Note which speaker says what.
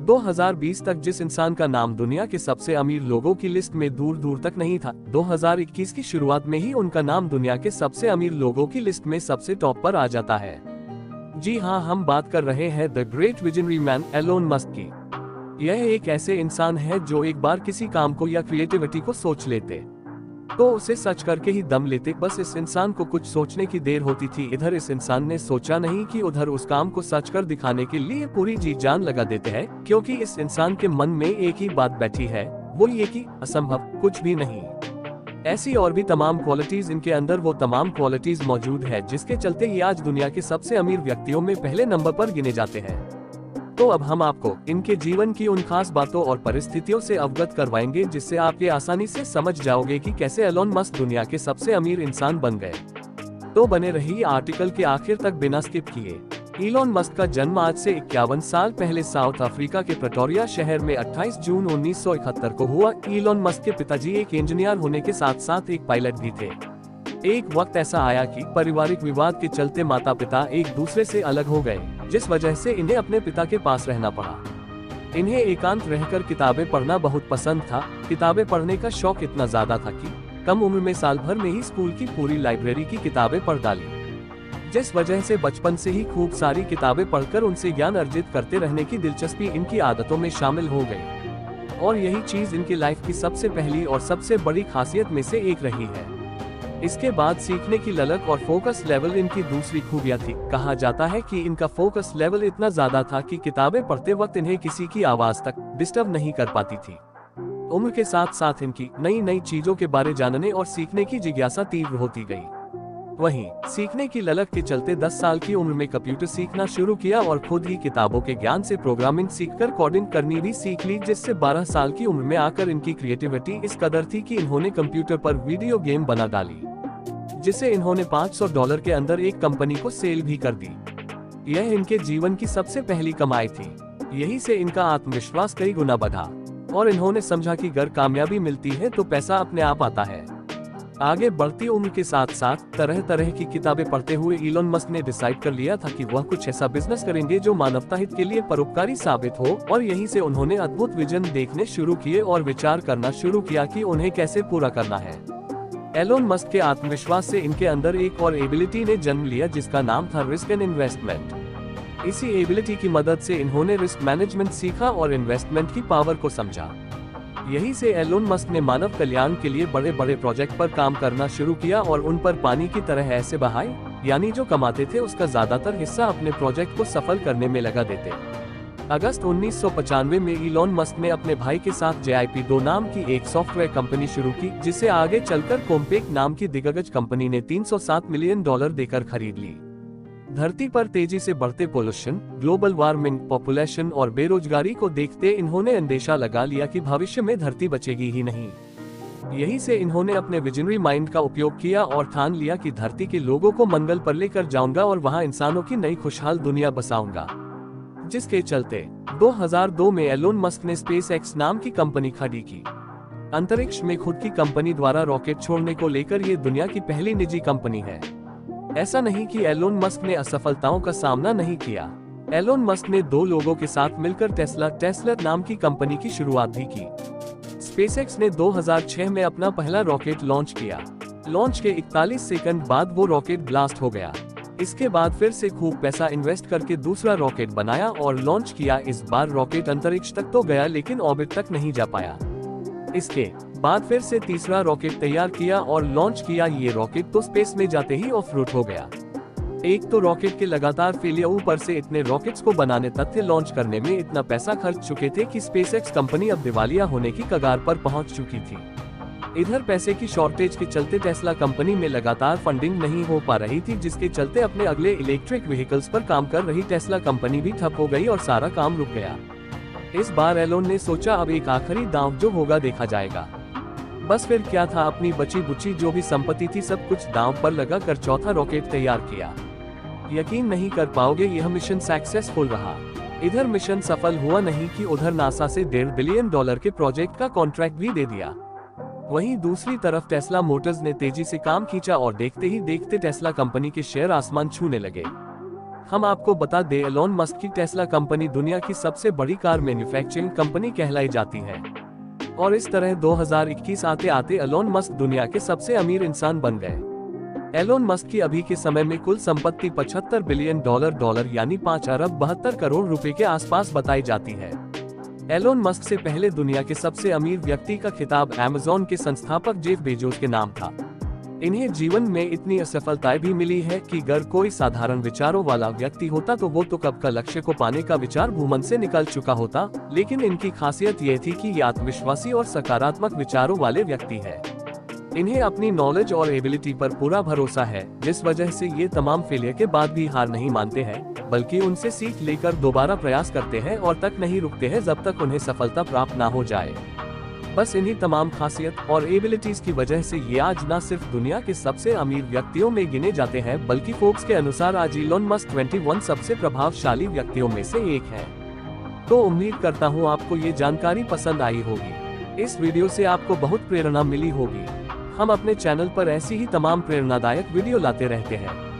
Speaker 1: 2020 तक जिस इंसान का नाम दुनिया के सबसे अमीर लोगों की लिस्ट में दूर दूर तक नहीं था, 2021 की शुरुआत में ही उनका नाम दुनिया के सबसे अमीर लोगों की लिस्ट में सबसे टॉप पर आ जाता है। जी हाँ, हम बात कर रहे हैं the great visionary man Elon Musk की। यह एक ऐसे इंसान है जो एक बार किसी काम को या क्रिएटिविटी को सोच लेते तो उसे सच करके ही दम लेते। बस इस इंसान को कुछ सोचने की देर होती थी। इधर इस इंसान ने सोचा नहीं कि उधर उस काम को सच कर दिखाने के लिए पूरी जी जान लगा देते हैं, क्योंकि इस इंसान के मन में एक ही बात बैठी है, वो ये कि असंभव कुछ भी नहीं। ऐसी और भी तमाम क्वालिटीज इनके अंदर वो तमाम क्वालिटीज मौजूद है जिसके चलते ये आज दुनिया के सबसे अमीर व्यक्तियों में पहले नंबर पर गिने जाते हैं। तो अब हम आपको इनके जीवन की उन खास बातों और परिस्थितियों से अवगत करवाएंगे जिससे आप ये आसानी से समझ जाओगे कि कैसे एलोन मस्क दुनिया के सबसे अमीर इंसान बन गए। तो बने रहिए आर्टिकल के आखिर तक बिना स्किप किए। एलोन मस्क का जन्म आज से 51 साल पहले साउथ अफ्रीका के प्रेटोरिया शहर में 28 जून 1971 को हुआ। एलोन मस्क के पिताजी एक इंजीनियर होने के साथ साथ एक पायलट भी थे। एक वक्त ऐसा आया कि पारिवारिक विवाद के चलते माता पिता एक दूसरे से अलग हो गए, जिस वजह से इन्हें अपने पिता के पास रहना पड़ा। इन्हें एकांत रहकर किताबें पढ़ना बहुत पसंद था। किताबें पढ़ने का शौक इतना ज्यादा था कि कम उम्र में साल भर में ही स्कूल की पूरी लाइब्रेरी की किताबें पढ़ डाली, जिस वजह से बचपन से ही खूब सारी किताबें पढ़कर उनसे ज्ञान अर्जित करते रहने की दिलचस्पी इनकी आदतों में शामिल हो गई। और यही चीज इनकी लाइफ की सबसे पहली और सबसे बड़ी खासियत में से एक रही है। इसके बाद सीखने की ललक और फोकस लेवल इनकी दूसरी खूबियां थी। कहा जाता है कि इनका फोकस लेवल इतना ज्यादा था कि किताबें पढ़ते वक्त इन्हें किसी की आवाज तक डिस्टर्ब नहीं कर पाती थी। उम्र के साथ साथ इनकी नई नई चीजों के बारे जानने और सीखने की जिज्ञासा तीव्र होती गई। वहीं सीखने की ललक के चलते 10 साल की उम्र में कंप्यूटर सीखना शुरू किया और खुद ही किताबों के ज्ञान से प्रोग्रामिंग सीखकर कोडिंग करनी भी सीख ली, जिससे 12 साल की उम्र में आकर इनकी क्रिएटिविटी इस कदर थी कि इन्होंने कंप्यूटर पर वीडियो गेम बना डाली, जिसे इन्होंने $500 के अंदर एक कंपनी को सेल भी कर दी। यह इनके जीवन की सबसे पहली कमाई थी। यही से इनका आत्मविश्वास कई गुना बढ़ा और इन्होंने समझा कि अगर कामयाबी मिलती है तो पैसा अपने आप आता है। आगे बढ़ती उम्र के साथ साथ तरह तरह की किताबें पढ़ते हुए एलोन मस्क ने डिसाइड कर लिया था कि वह कुछ ऐसा बिजनेस करेंगे जो मानवता हित के लिए परोपकारी साबित हो। और यहीं से उन्होंने अद्भुत विजन देखने शुरू किए और विचार करना शुरू किया कि उन्हें कैसे पूरा करना है। एलोन मस्क के आत्मविश्वास से इनके अंदर एक और एबिलिटी ने जन्म लिया जिसका नाम था रिस्क एंड इन्वेस्टमेंट। इसी एबिलिटी की मदद से इन्होंने रिस्क मैनेजमेंट सीखा और इन्वेस्टमेंट की पावर को समझा। यही से एलोन मस्क ने मानव कल्याण के लिए बड़े बड़े प्रोजेक्ट पर काम करना शुरू किया और उन पर पानी की तरह ऐसे बहाए, यानी जो कमाते थे उसका ज्यादातर हिस्सा अपने प्रोजेक्ट को सफल करने में लगा देते। अगस्त 1995 में एलोन मस्क ने अपने भाई के साथ JIP2 नाम की एक सॉफ्टवेयर कंपनी शुरू की, जिसे आगे चलकर कॉम्पेक नाम की दिग्गज कंपनी ने $307 मिलियन देकर खरीद ली। धरती पर तेजी से बढ़ते पोल्यूशन, ग्लोबल वार्मिंग, पॉपुलेशन और बेरोजगारी को देखते इन्होंने अंदेशा लगा लिया कि भविष्य में धरती बचेगी ही नहीं। यही से इन्होंने अपने विजनरी माइंड का उपयोग किया और ठान लिया कि धरती के लोगों को मंगल पर लेकर जाऊंगा और वहां इंसानों की नई खुशहाल दुनिया बसाऊंगा। जिसके चलते 2002 में एलोन मस्क ने SpaceX नाम की कंपनी खड़ी की। अंतरिक्ष में खुद की कंपनी द्वारा रॉकेट छोड़ने को लेकर ये दुनिया की पहली निजी कंपनी है। ऐसा नहीं कि एलोन मस्क ने असफलताओं का सामना नहीं किया। एलोन मस्क ने 2 लोगों के साथ मिलकर टेस्ला नाम की कंपनी की शुरुआत भी की। SpaceX ने 2006 में अपना पहला रॉकेट लॉन्च किया। लॉन्च के 41 सेकंड बाद वो रॉकेट ब्लास्ट हो गया। इसके बाद फिर से खूब पैसा इन्वेस्ट करके दूसरा रॉकेट बनाया और लॉन्च किया। इस बार रॉकेट अंतरिक्ष तक तो गया लेकिन ऑर्बिट तक नहीं जा पाया। इसके बाद फिर से तीसरा रॉकेट तैयार किया और लॉन्च किया। ये रॉकेट तो स्पेस में जाते ही ऑफ रूट हो गया। एक तो रॉकेट के लगातार फेलियर, ऊपर से इतने रॉकेट्स को बनाने तक लॉन्च करने में इतना पैसा खर्च चुके थे कि SpaceX कंपनी अब दिवालिया होने की कगार पर पहुंच चुकी थी। इधर पैसे की शॉर्टेज के चलते टेस्ला कंपनी में लगातार फंडिंग नहीं हो पा रही थी, जिसके चलते अपने अगले इलेक्ट्रिक व्हीकल्स पर काम कर रही टेस्ला कंपनी भी ठप हो गई और सारा काम रुक गया। इस बार एलोन ने सोचा अब एक आखिरी दांव जो होगा देखा जाएगा। बस फिर क्या था, अपनी बची बुची जो भी संपत्ति थी सब कुछ दांव पर लगा कर चौथा रॉकेट तैयार किया। यकीन नहीं कर पाओगे, यह मिशन सक्सेसफुल रहा। इधर मिशन सफल हुआ नहीं कि उधर नासा से $1.5 बिलियन के प्रोजेक्ट का कॉन्ट्रैक्ट भी दे दिया। वहीं दूसरी तरफ टेस्ला मोटर्स ने तेजी से काम खींचा और देखते ही देखते टेस्ला कंपनी के शेयर आसमान छूने लगे। हम आपको बता दें, एलोन मस्क की टेस्ला कंपनी दुनिया की सबसे बड़ी कार मैन्युफैक्चरिंग कंपनी कहलाई जाती है। और इस तरह 2021 आते आते एलोन मस्क दुनिया के सबसे अमीर इंसान बन गए। एलोन मस्क की अभी के समय में कुल संपत्ति $75 बिलियन यानी 5 अरब 72 करोड़ रुपए के आसपास बताई जाती है। एलोन मस्क से पहले दुनिया के सबसे अमीर व्यक्ति का खिताब अमेज़न के संस्थापक जेफ बेजोस के नाम था। इन्हें जीवन में इतनी असफलताएं भी मिली है कि अगर कोई साधारण विचारों वाला व्यक्ति होता तो वो तो कब का लक्ष्य को पाने का विचार भूमन से निकल चुका होता, लेकिन इनकी खासियत ये थी कि ये आत्मविश्वासी और सकारात्मक विचारों वाले व्यक्ति है। इन्हें अपनी नॉलेज और एबिलिटी पर पूरा भरोसा है, जिस वजह से ये तमाम फेलियर के बाद भी हार नहीं मानते हैं, बल्कि उनसे सीख लेकर दोबारा प्रयास करते हैं और तक नहीं रुकते हैं जब तक उन्हें सफलता प्राप्त ना हो जाए। बस इन्हीं तमाम खासियत और एबिलिटीज की वजह से ये आज न सिर्फ दुनिया के सबसे अमीर व्यक्तियों में गिने जाते हैं, बल्कि फोर्ब्स के अनुसार आज इलोन मस्क 21 सबसे प्रभावशाली व्यक्तियों में से एक है। तो उम्मीद करता हूँ आपको ये जानकारी पसंद आई होगी। इस वीडियो से आपको बहुत प्रेरणा मिली होगी। हम अपने चैनल पर ऐसी ही तमाम प्रेरणादायक वीडियो लाते रहते हैं।